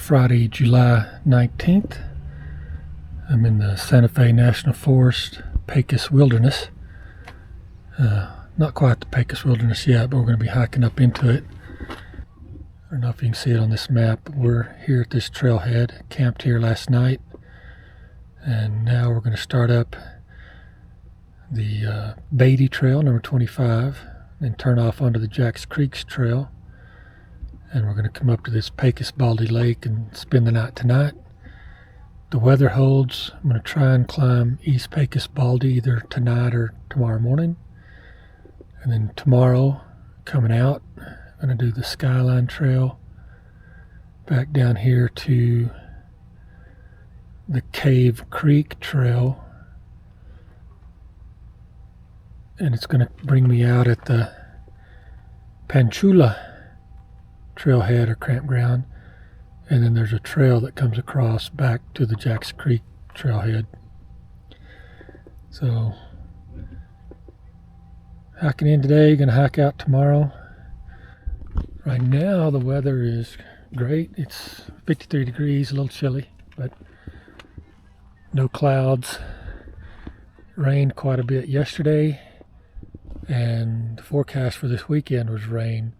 Friday, July 19th. I'm in the Santa Fe National Forest, Pecos Wilderness. Not quite the Pecos Wilderness yet, but we're going to be hiking up into it. I don't know if you can see it on this map, but we're here at this trailhead. Camped here last night, and now we're going to start up the Beattys Trail, number 25, and turn off onto the Jacks Creek Trail. And we're going to come up to this Pecos Baldy Lake and spend the night tonight. The weather holds. I'm going to try and climb East Pecos Baldy either tonight or tomorrow morning. And then tomorrow, coming out, I'm going to do the Skyline Trail back down here to the Jacks Creek Trail. And it's going to bring me out at the Panchula Trailhead or campground, and then there's a trail that comes across back to the Jacks Creek Trailhead. So hiking in today, gonna hike out tomorrow. Right now the weather is great. It's 53 degrees, a little chilly, but no clouds. Rained quite a bit yesterday, and the forecast for this weekend was rain,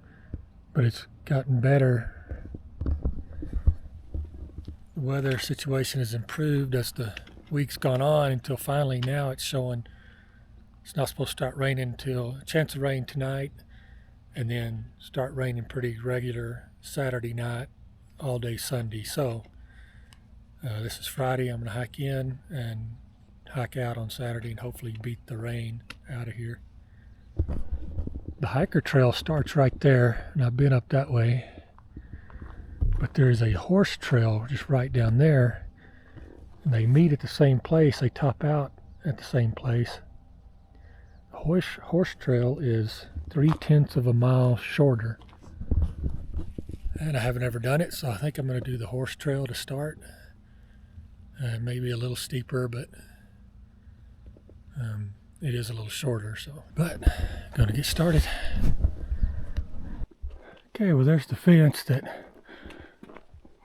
but it's gotten better. The weather situation has improved as the week's gone on until finally now it's showing it's not supposed to start raining until chance of rain tonight, and then start raining pretty regular Saturday night, all day Sunday. So this is Friday. I'm going to hike in and hike out on Saturday and hopefully beat the rain out of here. The hiker trail starts right there, and I've been up that way, but there's a horse trail just right down there, and they meet at the same place. They top out at the same place. The horse trail is 3/10 of a mile shorter, and I haven't ever done it, so I think I'm going to do the horse trail to start. Maybe a little steeper, but it is a little shorter, but gonna get started. Okay, well there's the fence that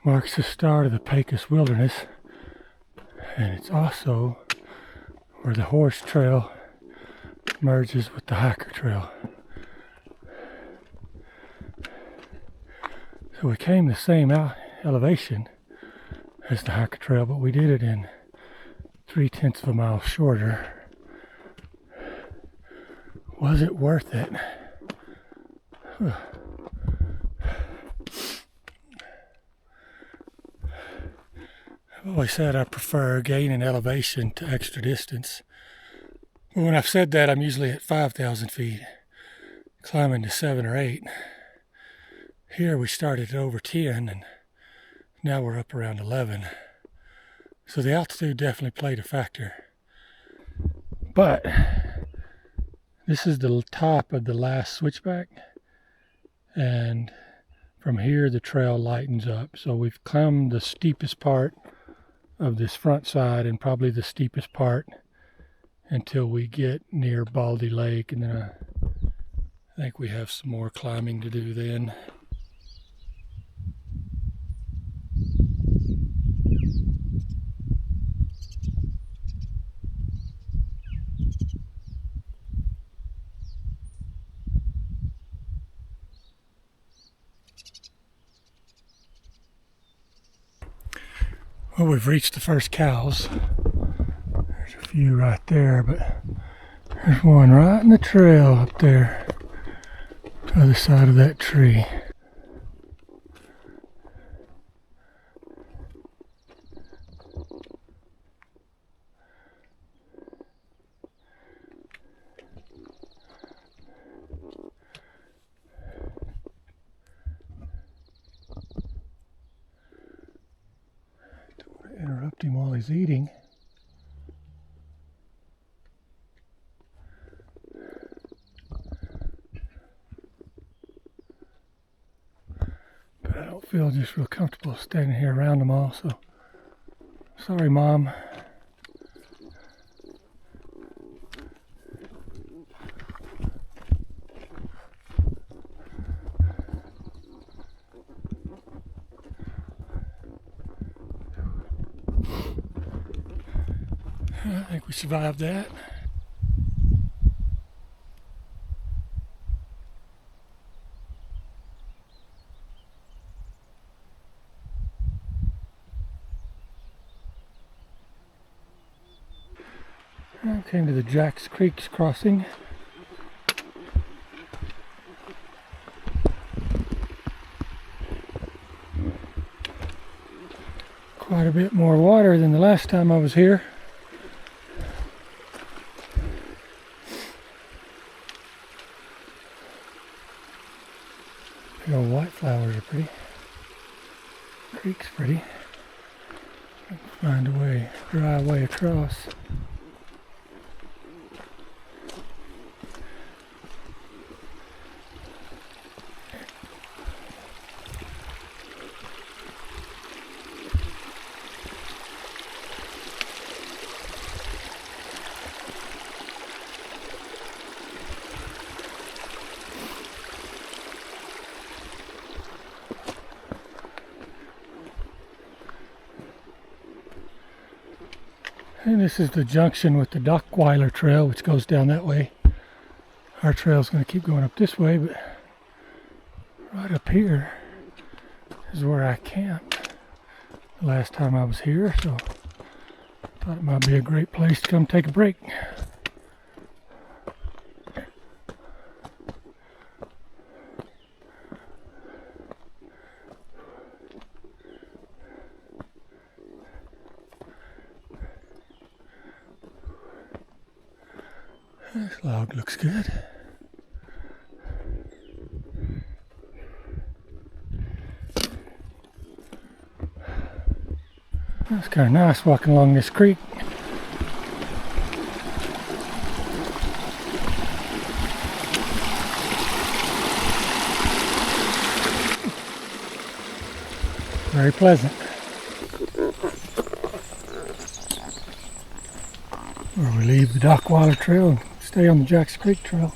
marks the start of the Pecos Wilderness, and it's also where the horse trail merges with the hiker trail. So we came the same elevation as the hiker trail, but we did it in 3/10 of a mile shorter. Was it worth it? I've always said I prefer gaining elevation to extra distance. But when I've said that, I'm usually at 5,000 feet, climbing to 7 or 8. Here we started at over 10, and now we're up around 11. So the altitude definitely played a factor. But this is the top of the last switchback, and from here the trail lightens up. So we've climbed the steepest part of this front side and probably the steepest part until we get near Baldy Lake, and then I think we have some more climbing to do then. Well, we've reached the first cows. There's a few right there, but there's one right in the trail up there, to the other side of that tree. Interrupt him while he's eating. But I don't feel just real comfortable standing here around them all, so sorry, Mom. I think we survived that. I came to the Jacks Creek crossing. Quite a bit more water than the last time I was here. The old white flowers are pretty. The creek's pretty. Find a way, dry way across. And this is the junction with the Dockweiler Trail, which goes down that way. Our trail's going to keep going up this way, but right up here is where I camped the last time I was here, so I thought it might be a great place to come take a break. This log looks good. It's kind of nice walking along this creek. Very pleasant. Where we leave the Dockweiler Trail and stay on the Jacks Creek Trail.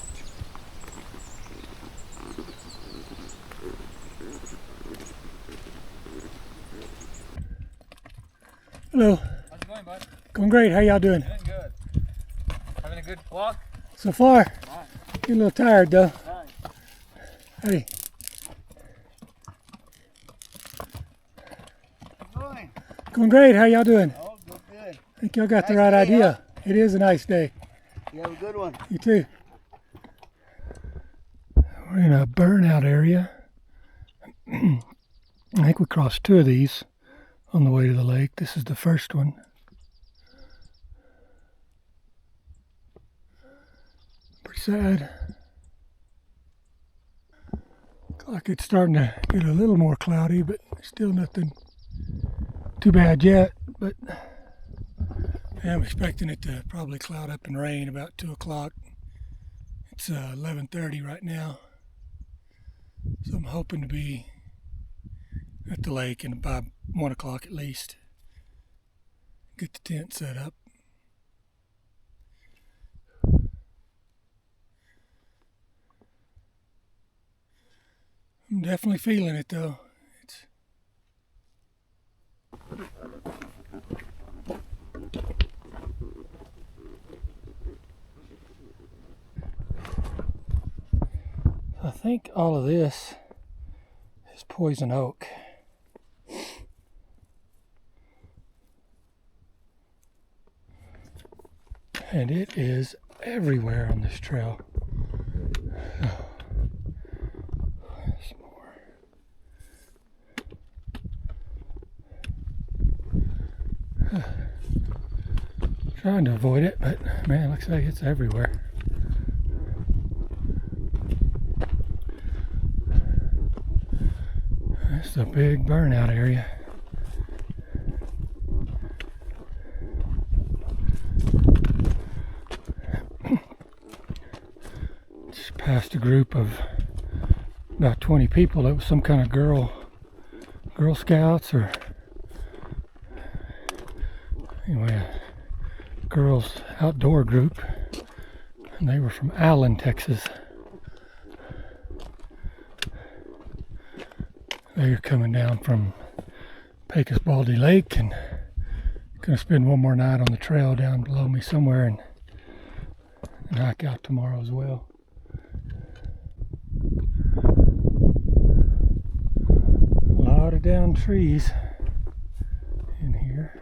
Hello. How's it going, bud? Going great. How y'all doing? Doing good. Having a good walk? So far. Right. Getting a little tired though. Right. Hey. How's it going? Going great. How y'all doing? Oh, good, good. I think y'all got the Nice right day, idea. It is a nice day. You have a good one. You too. We're in a burnout area. I think we crossed two of these on the way to the lake. This is the first one. Pretty sad. Looks like it's starting to get a little more cloudy, but still nothing too bad yet. But I'm expecting it to probably cloud up and rain about 2 o'clock. It's 11:30 right now. So I'm hoping to be at the lake and by 1 o'clock at least. Get the tent set up. I'm definitely feeling it though. I think all of this is poison oak. And it is everywhere on this trail. Oh, there's more. Trying to avoid it, but man, it looks like it's everywhere. It's a big burnout area. Just passed a group of about 20 people. That was some kind of Girl Scouts or anyway, a girls outdoor group, and they were from Allen, Texas. They're coming down from Pecos Baldy Lake and Gonna spend one more night on the trail down below me somewhere and hike out tomorrow as well. A lot of down trees in here.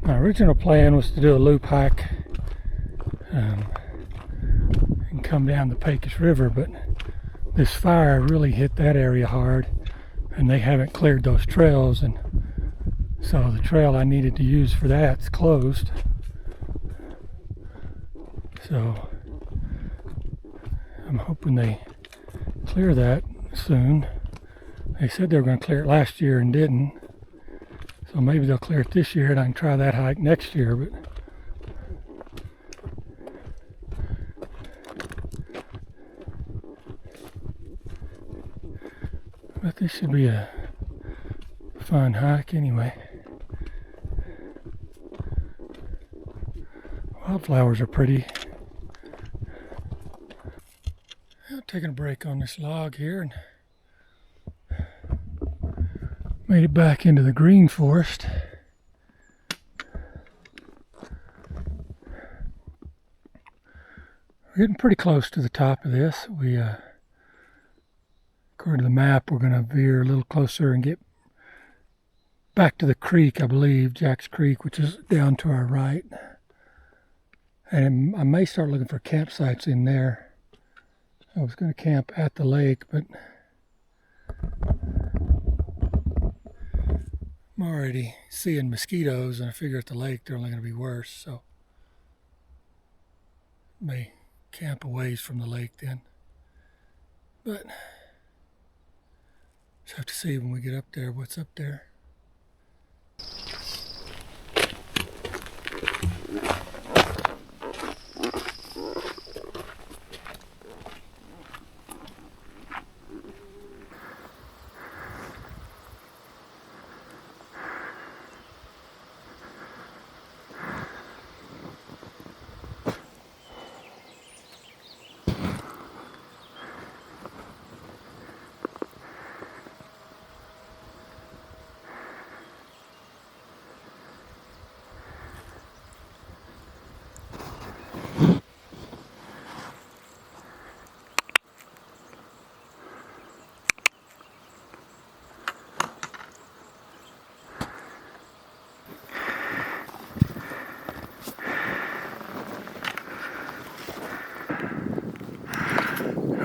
My original plan was to do a loop hike and come down the Pecos River, but this fire really hit that area hard and they haven't cleared those trails, and so the trail I needed to use for that's closed. So I'm hoping they clear that soon. They said they were going to clear it last year and didn't. So maybe they'll clear it this year and I can try that hike next year. But this should be a fun hike anyway. Wildflowers are pretty. Taking a break on this log here and made it back into the green forest. We're getting pretty close to the top of this. According to the map, we're going to veer a little closer and get back to the creek, I believe, Jacks Creek, which is down to our right. And I may start looking for campsites in there. I was going to camp at the lake, but I'm already seeing mosquitoes, and I figure at the lake they're only going to be worse, so may camp a ways from the lake then. But just have to see when we get up there what's up there.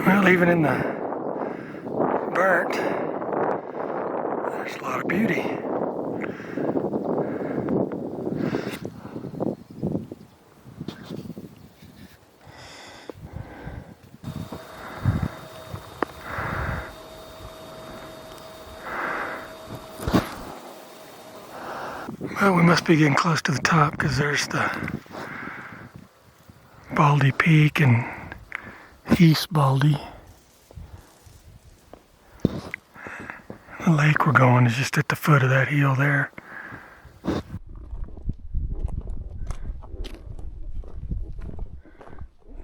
Well, even in the burnt, there's a lot of beauty. Well, we must be getting close to the top because there's the Baldy Peak and East Baldy. The lake we're going is just at the foot of that hill there.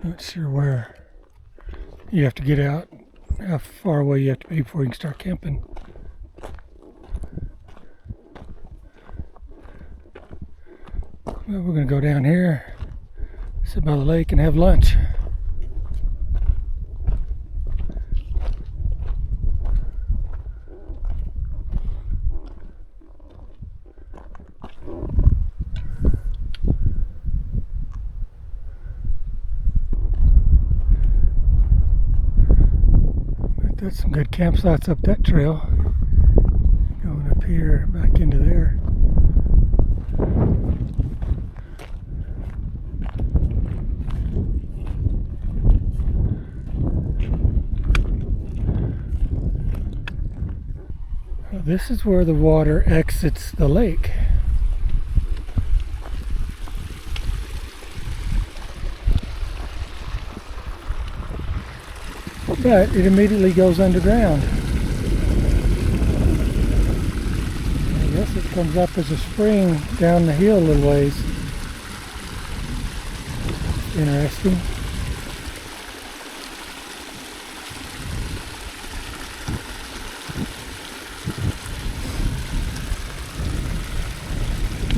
Not sure where you have to get out, how far away you have to be before you can start camping. Well, we're going to go down here, sit by the lake and have lunch. There's some good campsites up that trail. Going up here, back into there. Well, this is where the water exits the lake. But it immediately goes underground. I guess it comes up as a spring down the hill a little ways. Interesting.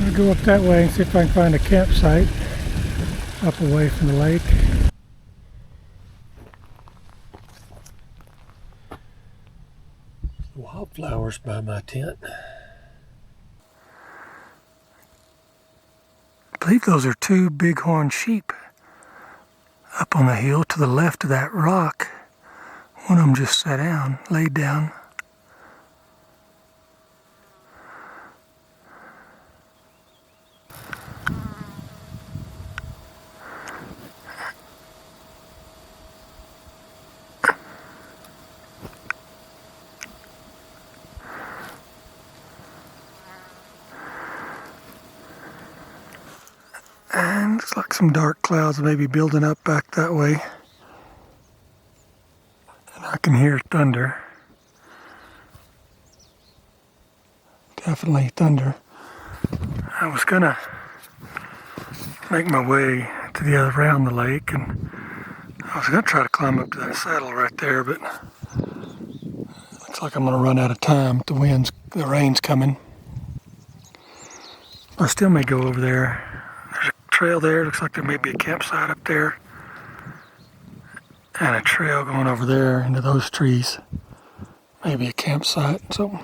I'm gonna go up that way and see if I can find a campsite up away from the lake. Wildflowers by my tent. I believe those are two bighorn sheep up on the hill to the left of that rock. One of them just sat down, laid down. And looks like some dark clouds maybe building up back that way. And I can hear thunder. Definitely thunder. I was gonna make my way to the other around the lake, and I was gonna try to climb up to that saddle right there, but looks like I'm gonna run out of time. The rain's coming. I still may go over there. There's a trail there. Looks like there may be a campsite up there. And a trail going over there into those trees. Maybe a campsite. So,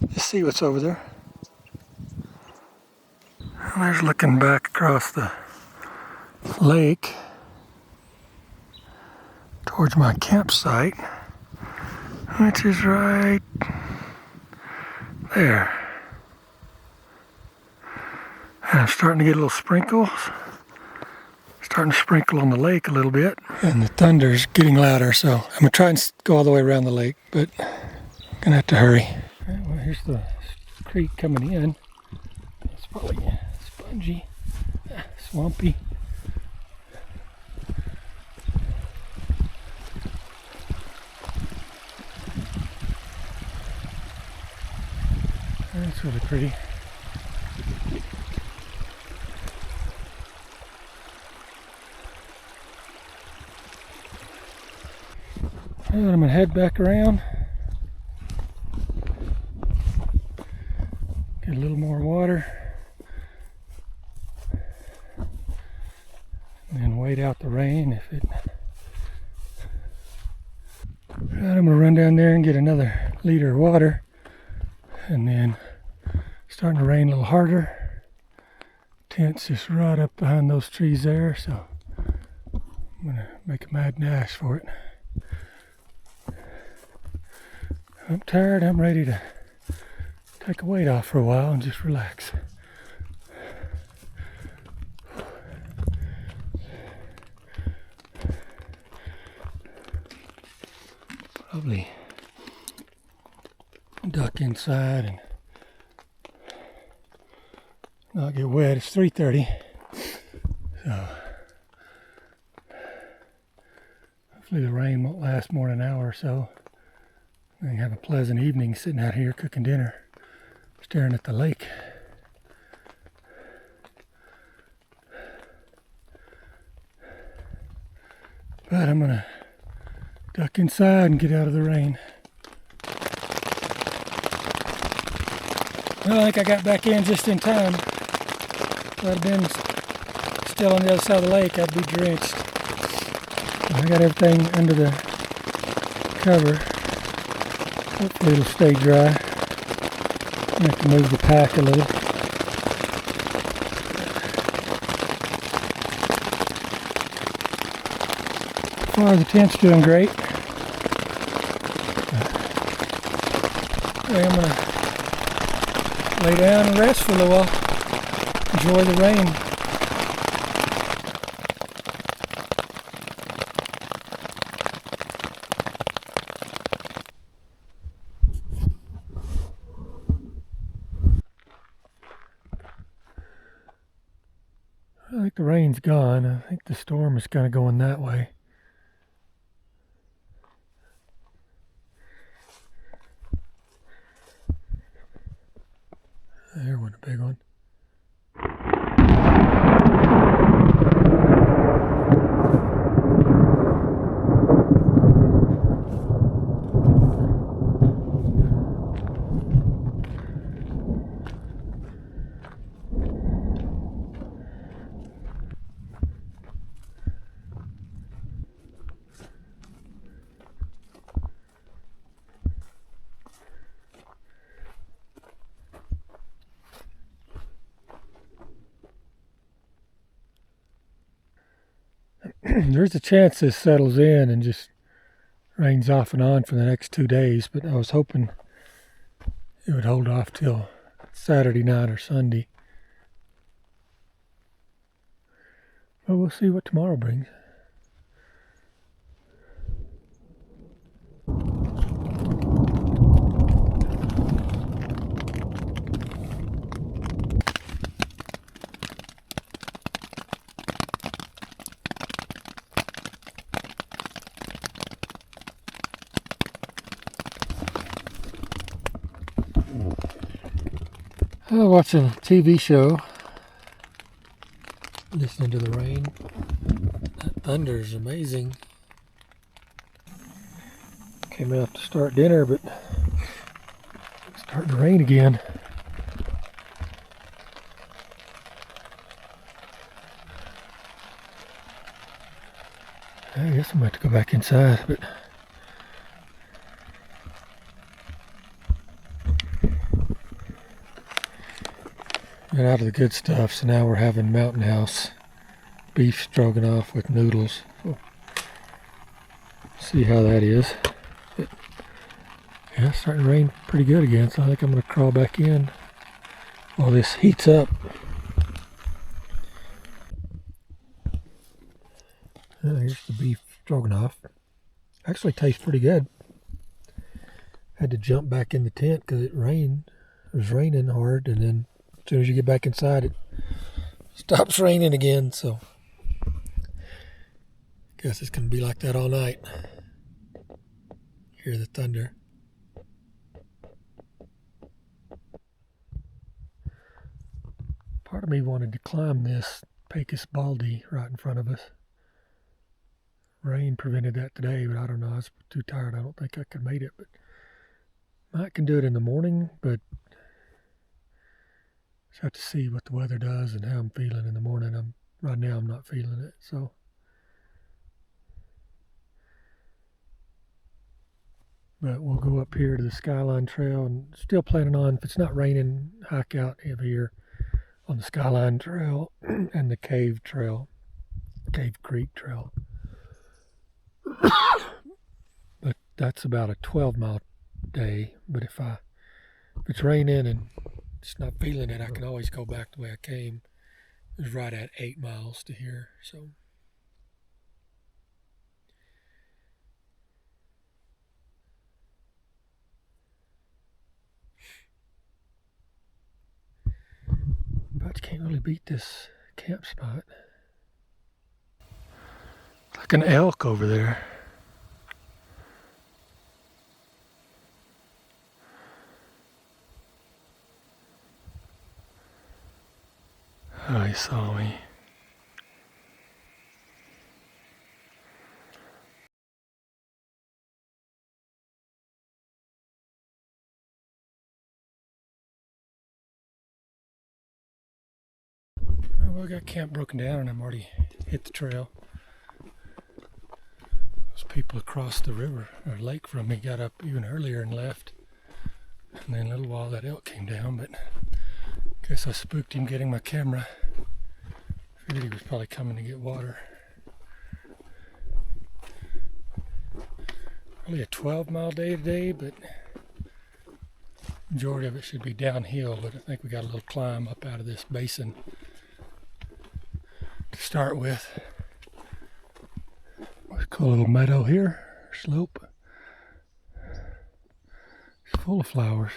just see what's over there. And there's looking back across the lake towards my campsite, which is right there. And I'm starting to get little sprinkles. Starting to sprinkle on the lake a little bit. And the thunder's getting louder, so I'm gonna try and go all the way around the lake, but I'm gonna have to hurry. All right, well, here's the creek coming in. It's probably spongy, swampy. That's really pretty. And I'm gonna head back around, get a little more water, and then wait out the rain if it. Right, I'm gonna run down there and get another liter of water, and then starting to rain a little harder. Tent's just right up behind those trees there, so I'm gonna make a mad dash for it. I'm tired, I'm ready to take a weight off for a while and just relax. Probably duck inside and not get wet. It's 3:30, so hopefully the rain won't last more than an hour or so. I can have a pleasant evening sitting out here cooking dinner, staring at the lake. But I'm gonna duck inside and get out of the rain. Well, I think I got back in just in time. If I'd been still on the other side of the lake, I'd be drenched. I got everything under the cover. Hopefully it'll stay dry. I have to move the pack a little. So far the tent's doing great. I'm going to lay down and rest for a little while. Enjoy the rain. I think the rain's gone. I think the storm is kind of going that way. There went a big one. there's a chance this settles in and just rains off and on for the next 2 days, but I was hoping it would hold off till Saturday night or Sunday. But we'll see what tomorrow brings. I was watching a TV show, listening to the rain. That thunder is amazing. Came out to start dinner, but it's starting to rain again. I guess I'm going to have to go back inside, but got out of the good stuff, so now we're having Mountain House beef stroganoff with noodles. We'll see how that is. But yeah, it's starting to rain pretty good again, so I think I'm going to crawl back in while this heats up. Here's the beef stroganoff. Actually tastes pretty good. Had to jump back in the tent because it rained. It was raining hard, and then as soon as you get back inside, it stops raining again, so guess it's going to be like that all night. Hear the thunder. Part of me wanted to climb this Pecos Baldy right in front of us. Rain prevented that today, but I don't know. I was too tired. I don't think I could make it, but I can do it in the morning, but just have to see what the weather does and how I'm feeling in the morning. Right now I'm not feeling it, so but we'll go up here to the Skyline Trail, and still planning on, if it's not raining, hike out here on the Skyline Trail and the Cave Creek Trail. But that's about a 12-mile day. But if it's raining and just not feeling it, I can always go back the way I came. It's right at 8 miles to here, so. But you can't really beat this camp spot. Like an elk over there. Oh, he saw me. Well, I got camp broken down and I'm already hit the trail. Those people across the river or lake from me got up even earlier and left. And then a little while that elk came down, but guess I spooked him getting my camera. Figured he was probably coming to get water. Probably a 12-mile day today, but majority of it should be downhill, but I think we got a little climb up out of this basin to start with. There's a cool little meadow here, slope. It's full of flowers.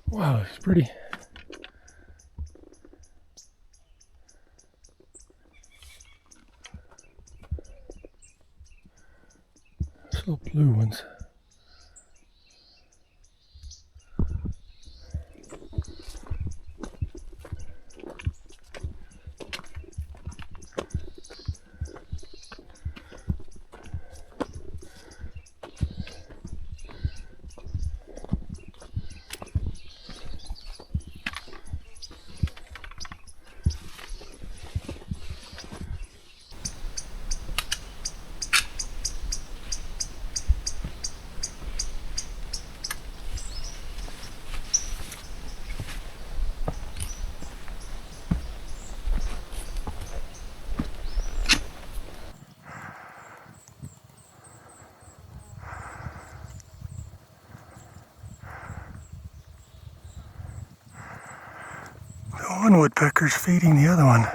Wow, it's pretty. So blue ones. One woodpecker's feeding the other one.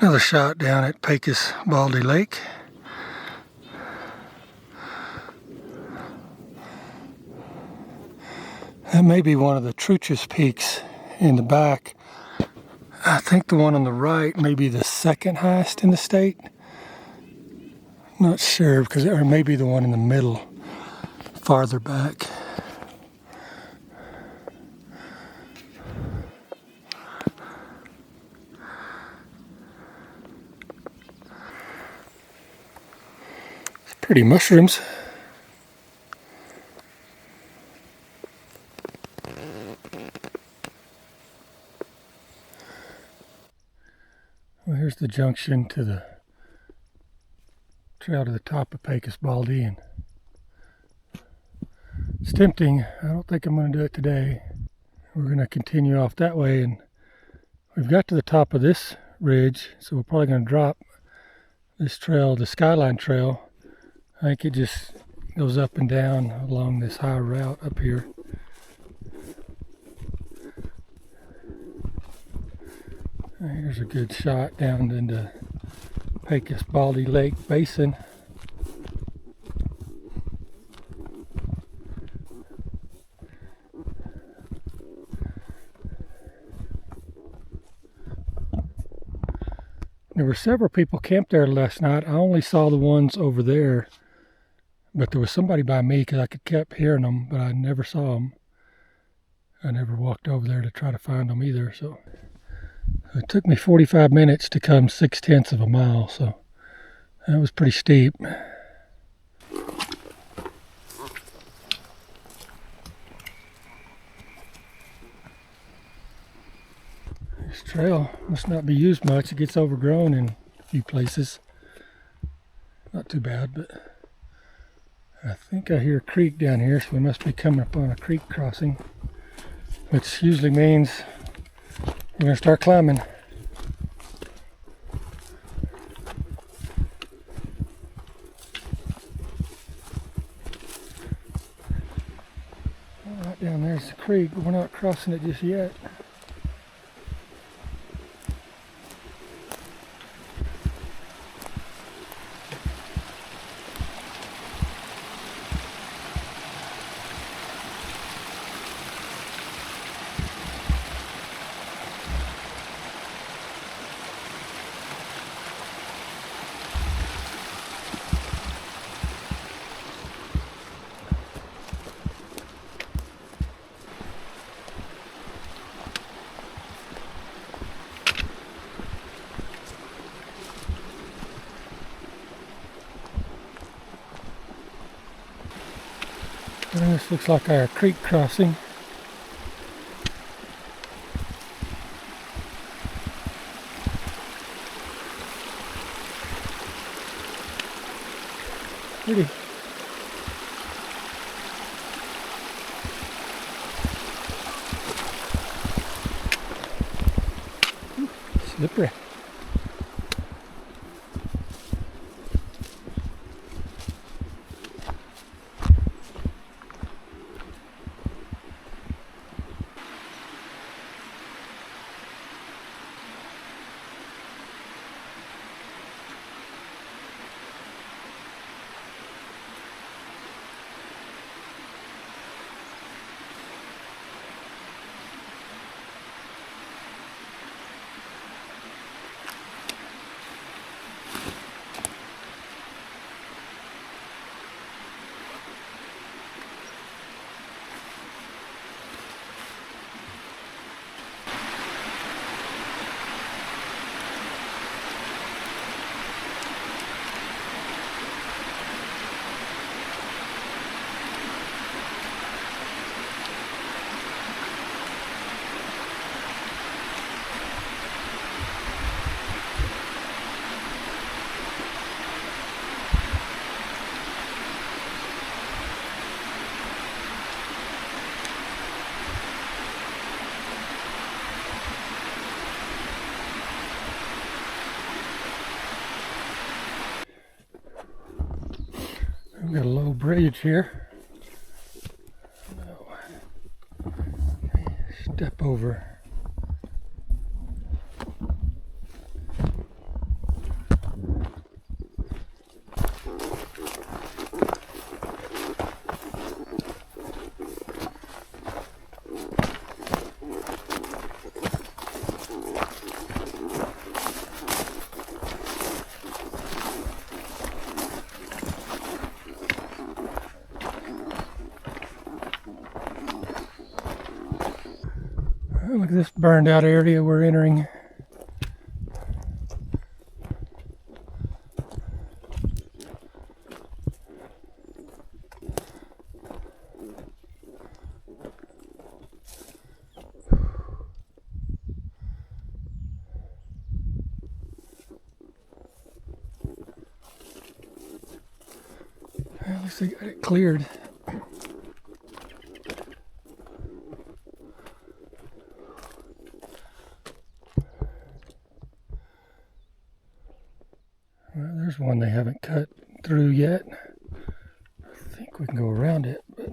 Another shot down at Pecos Baldy Lake. That may be one of the truchest peaks in the back. I think the one on the right may be the second highest in the state. Not sure, because or maybe the one in the middle, farther back. It's pretty mushrooms. Well, here's the junction to the trail to the top of Pecos Baldy, and it's tempting. I don't think I'm going to do it today. We're going to continue off that way, and we've got to the top of this ridge, so we're probably going to drop this trail, the Skyline Trail. I think it just goes up and down along this high route up here. Here's a good shot down into Pecos Baldy Lake Basin. There were several people camped there last night. I only saw the ones over there, but there was somebody by me because I kept hearing them, but I never saw them. I never walked over there to try to find them either. So it took me 45 minutes to come 6/10 of a mile, so that was pretty steep. This trail must not be used much. It gets overgrown in a few places. Not too bad, but I think I hear a creek down here, so we must be coming up on a creek crossing, which usually means we're going to start climbing. Right down there's the creek, but we're not crossing it just yet. And this looks like our creek crossing. Pretty. Slippery. We've got a low bridge here. Step over. Look at this burned out area we're entering. At least they got it cleared. Well, there's one they haven't cut through yet. I think we can go around it, but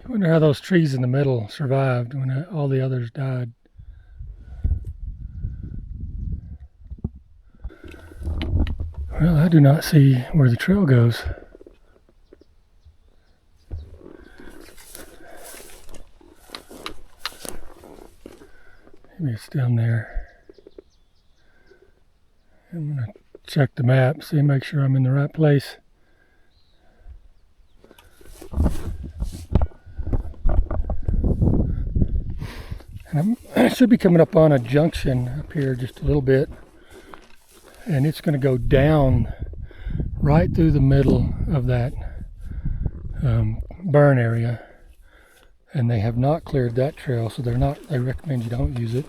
I wonder how those trees in the middle survived when all the others died. Well, I do not see where the trail goes. Maybe it's down there. I'm going to check the map, see, make sure I'm in the right place. And I should be coming up on a junction up here just a little bit, and it's going to go down right through the middle of that burn area, and they have not cleared that trail, so they recommend you don't use it.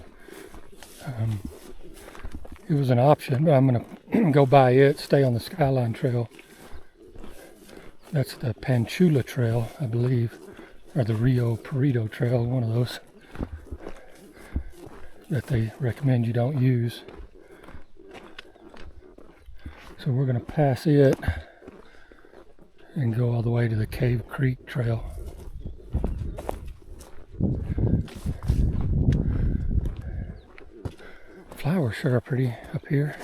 It was an option, but I'm going to go by it, stay on the Skyline Trail. That's the Panchula Trail, I believe, or the Rio Perito Trail, one of those that they recommend you don't use. So we're going to pass it and go all the way to the Cave Creek Trail. Flowers sure are pretty up here.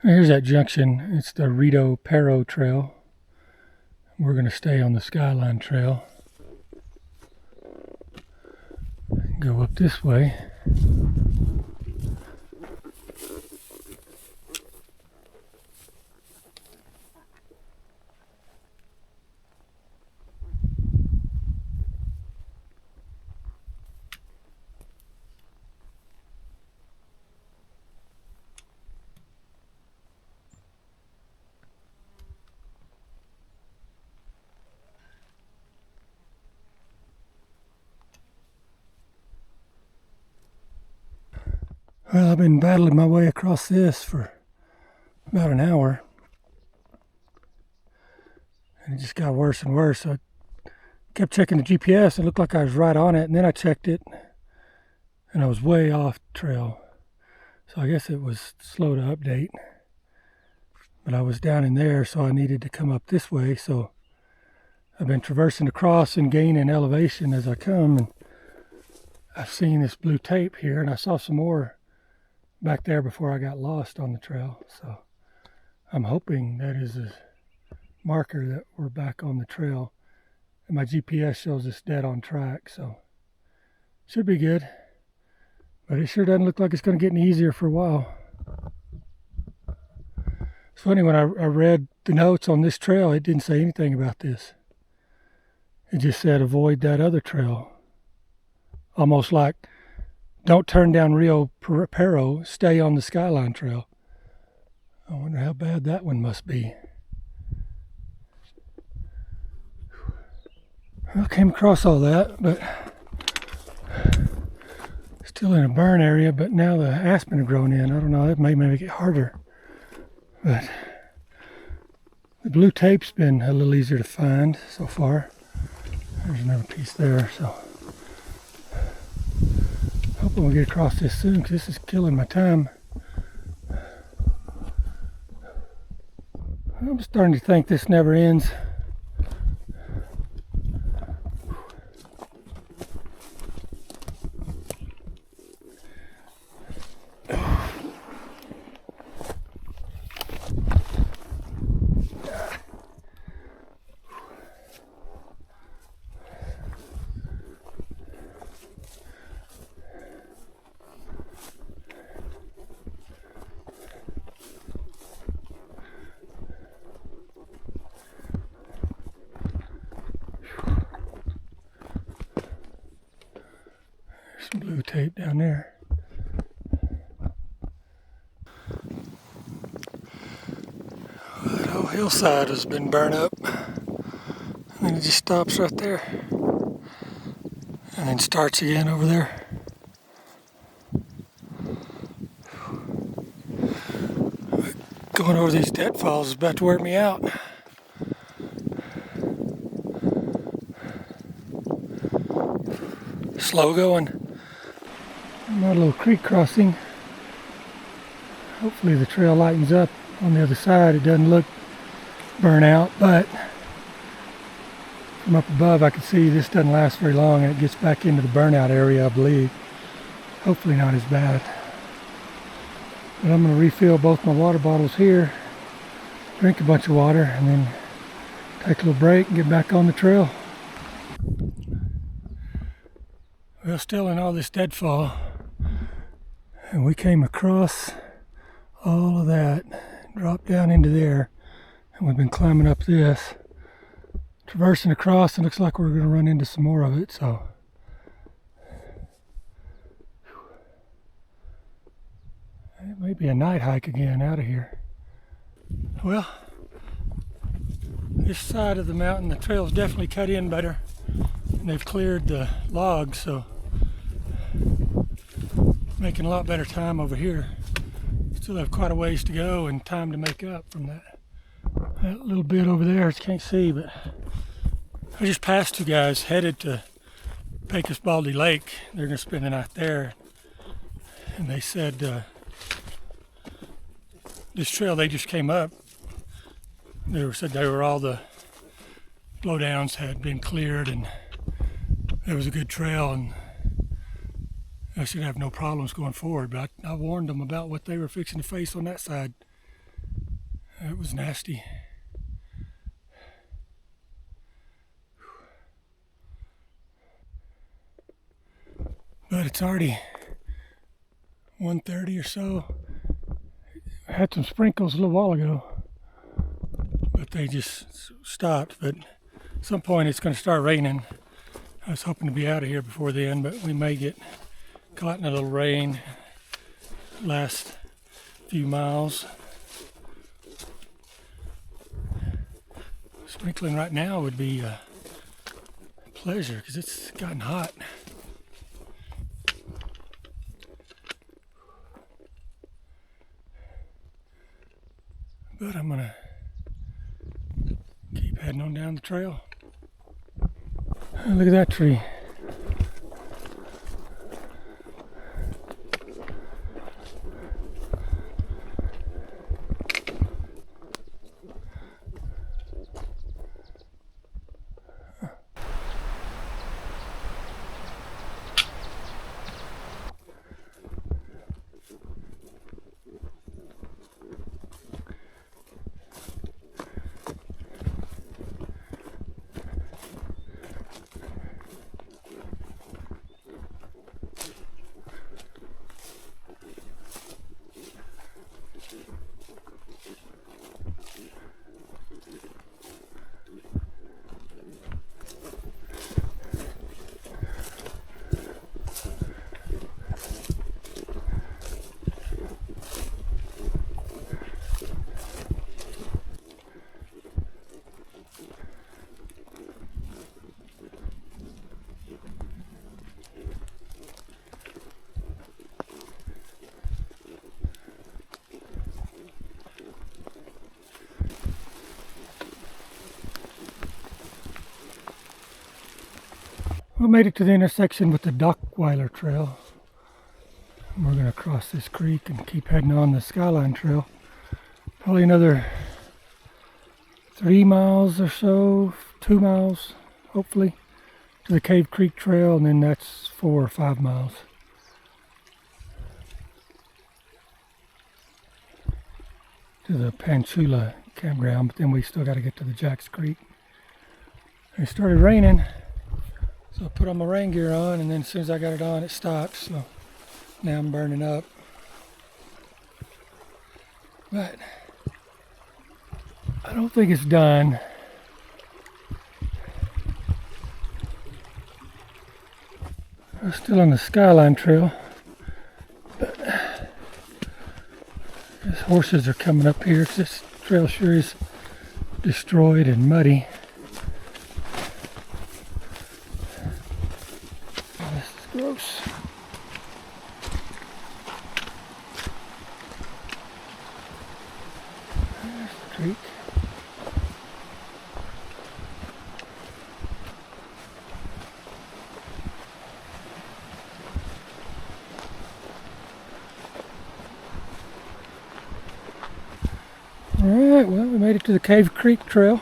Here's that junction. It's the Rito Perro Trail. We're going to stay on the Skyline Trail. Go up this way. Well, I've been battling my way across this for about an hour, and it just got worse and worse. So I kept checking the GPS. It looked like I was right on it, and then I checked it, and I was way off trail. So I guess it was slow to update. But I was down in there, so I needed to come up this way. So I've been traversing across and gaining elevation as I come. And I've seen this blue tape here, and I saw some more back there before I got lost on the trail. So I'm hoping that is a marker that we're back on the trail. And my GPS shows us dead on track, so should be good. But it sure doesn't look like it's going to get any easier for a while. It's funny, when I read the notes on this trail, it didn't say anything about this. It just said avoid that other trail. Almost like, don't turn down Rio Pero, stay on the Skyline Trail. I wonder how bad that one must be. I came across all that, but still in a burn area, but now the aspen have grown in. I don't know, that may make it harder. But the blue tape's been a little easier to find so far. There's another piece there, so hoping we'll get across this soon, because this is killing my time. I'm starting to think this never ends. Some blue tape down there. That whole hillside has been burned up, and then it just stops right there and then starts again over there. Going over these deadfalls is about to wear me out. Slow going. I'm at a little creek crossing. Hopefully the trail lightens up on the other side. It doesn't look burnt out, but from up above I can see this doesn't last very long and it gets back into the burnout area, I believe. Hopefully not as bad. But I'm going to refill both my water bottles here, drink a bunch of water, and then take a little break and get back on the trail. We're still in all this deadfall, and we came across all of that, dropped down into there, and we've been climbing up this, traversing across, and looks like we're going to run into some more of it. So it may be a night hike again out of here. Well, this side of the mountain, the trail's definitely cut in better, and they've cleared the logs, so making a lot better time over here. Still have quite a ways to go and time to make up from that little bit over there. You can't see, but I just passed two guys headed to Pecos Baldy Lake. They're going to spend the night there, and they said this trail they just came up, said all the blowdowns had been cleared and it was a good trail, and I should have no problems going forward. But I warned them about what they were fixing to face on that side. It was nasty. But it's already 1:30 or so. I had some sprinkles a little while ago, but they just stopped. But at some point it's going to start raining. I was hoping to be out of here before then, but we may get caught in a little rain last few miles. Sprinkling right now would be a pleasure because it's gotten hot. But I'm gonna keep heading on down the trail. Look at that tree. We made it to the intersection with the Dockweiler Trail. We're going to cross this creek and keep heading on the Skyline Trail. Probably another 3 miles or so, 2 miles, hopefully, to the Cave Creek Trail, and then that's 4 or 5 miles. To the Panchula campground, but then we still got to get to the Jacks Creek. It started raining, so I put on my rain gear on, and then as soon as I got it on, it stopped, so now I'm burning up. But I don't think it's done. We're still on the Skyline Trail, but these horses are coming up here. This trail sure is destroyed and muddy. This is gross. There's the creek. Alright, well, we made it to the Cave Creek Trail.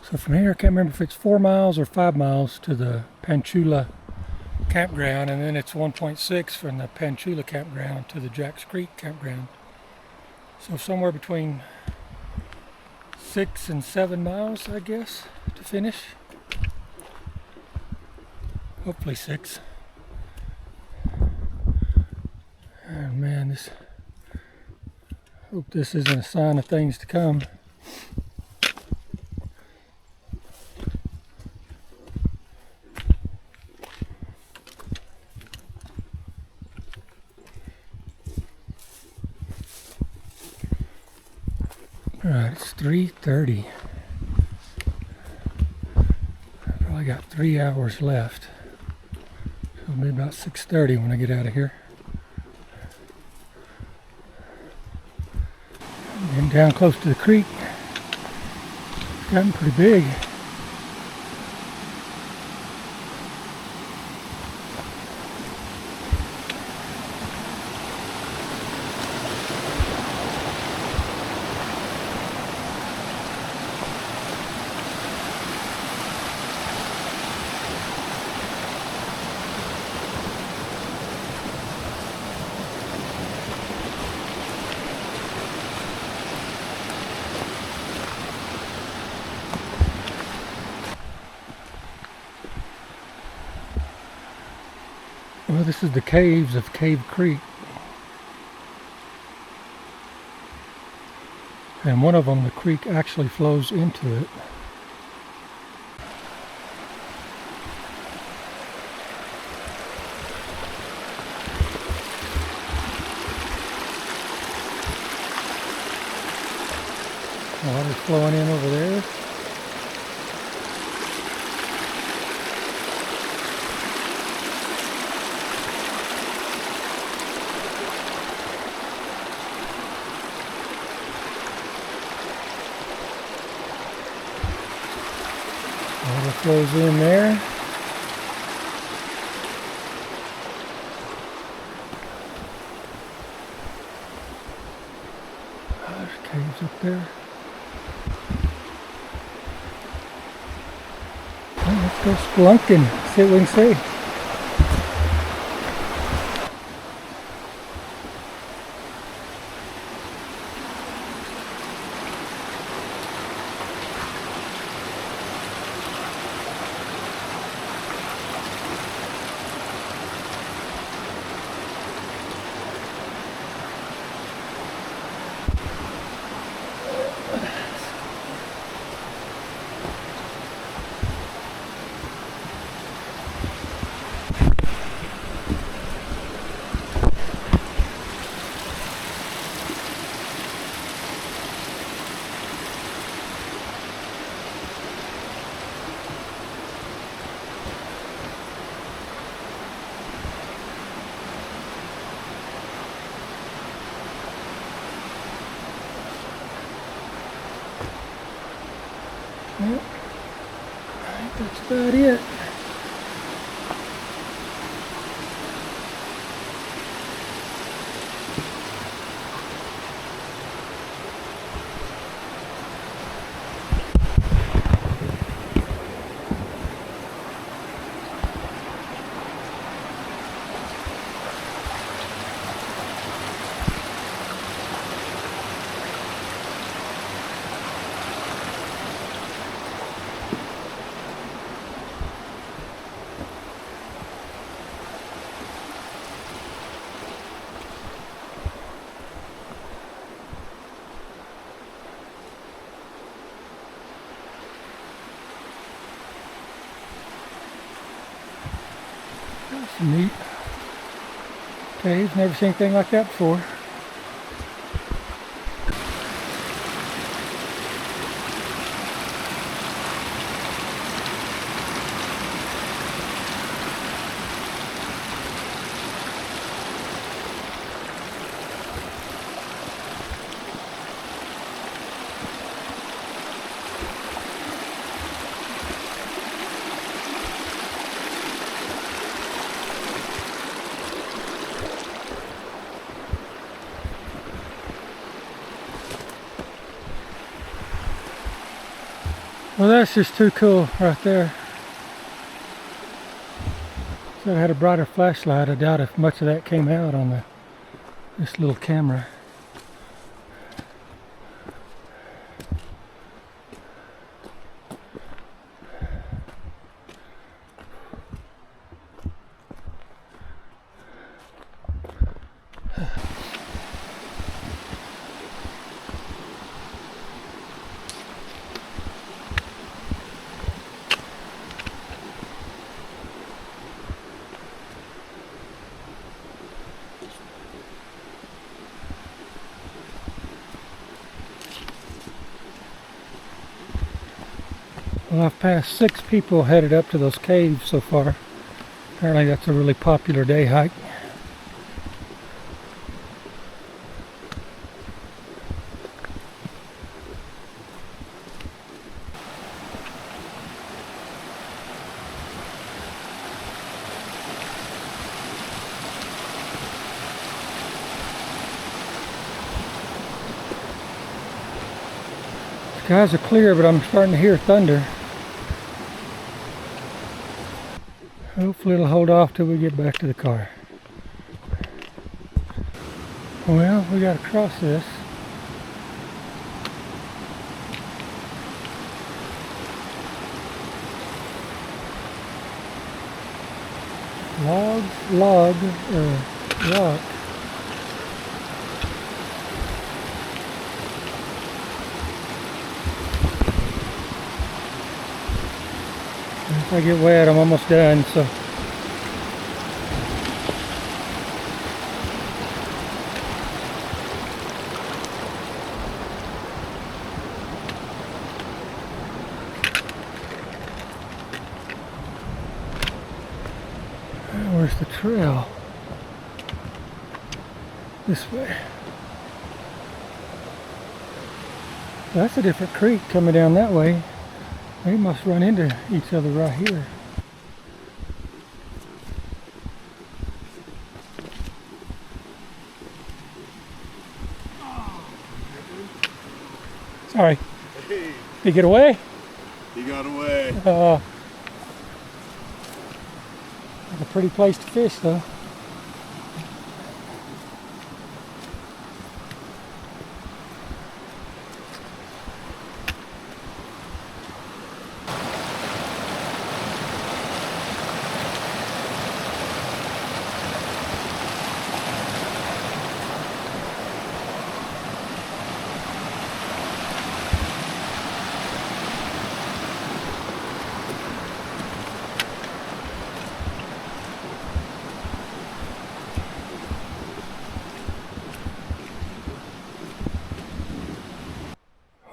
So from here, I can't remember if it's 4 miles or 5 miles to the Panchula campground, and then it's 1.6 from the Panchula campground to the Jacks Creek campground. So somewhere between 6 and 7 miles, I guess, to finish. Hopefully 6. Oh man, hope this isn't a sign of things to come. Alright, it's 3:30. I've probably got 3 hours left. So maybe about 6:30 when I get out of here. I'm getting down close to the creek. It's gotten pretty big. Well, this is the caves of Cave Creek. And one of them, the creek actually flows into it. Water's flowing in over there. Water flows in there. Oh, there's caves up there. Well, let's go spelunking, see what we can see. Well, I think that's about it. That's neat. Caves, never seen anything like that before. Well, that's just too cool right there. So I had a brighter flashlight. I doubt if much of that came out on this little camera. Well, I've passed 6 people headed up to those caves so far. Apparently that's a really popular day hike. Skies are clear, but I'm starting to hear thunder. Hopefully it'll hold off till we get back to the car. Well, we gotta cross this. Log, rock. If I get wet, I'm almost done, so. Where's the trail? This way. That's a different creek coming down that way. They must run into each other right here. Sorry. Hey. Did you get away? He got away. That's a pretty place to fish, though.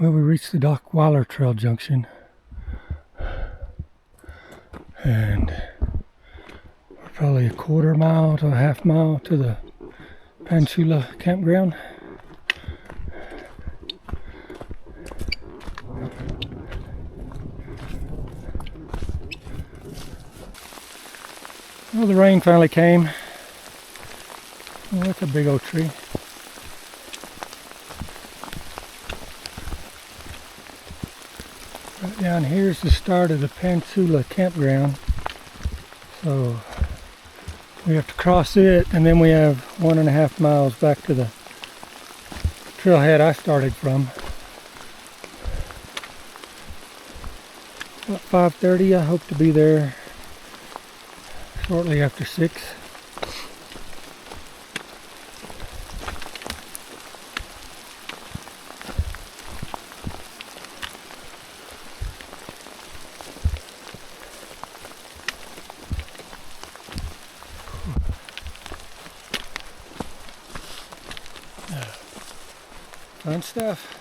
Well, we reached the Dockweiler Trail junction, and we're probably a quarter mile to a half mile to the Panchula campground. Well, the rain finally came. Oh, that's a big old tree. Right down here is the start of the Peninsula campground. So we have to cross it, and then we have 1.5 miles back to the trailhead I started from. About 5:30, I hope to be there shortly after 6. Fun stuff.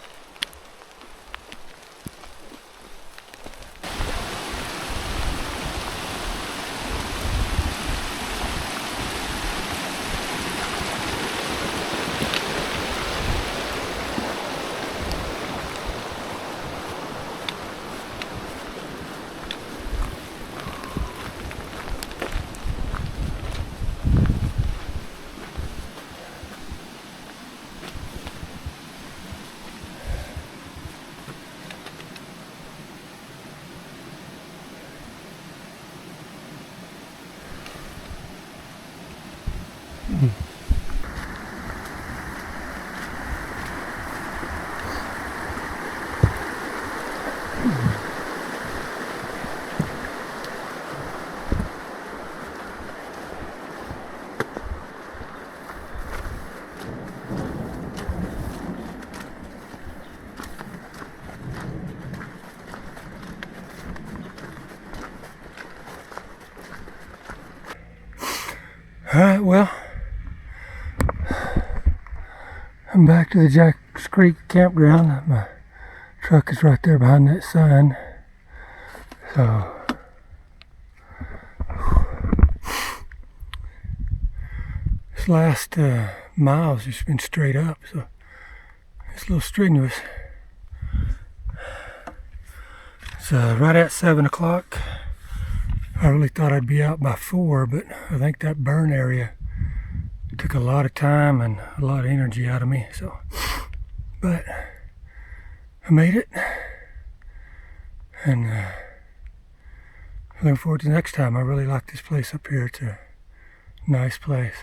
Alright, well, I'm back to the Jacks Creek campground. My truck is right there behind that sign. So, this last mile has just been straight up, so it's a little strenuous. It's right at 7 o'clock. I really thought I'd be out by 4, but I think that burn area took a lot of time and a lot of energy out of me. So, but I made it, and looking forward to the next time. I really like this place up here. It's a nice place.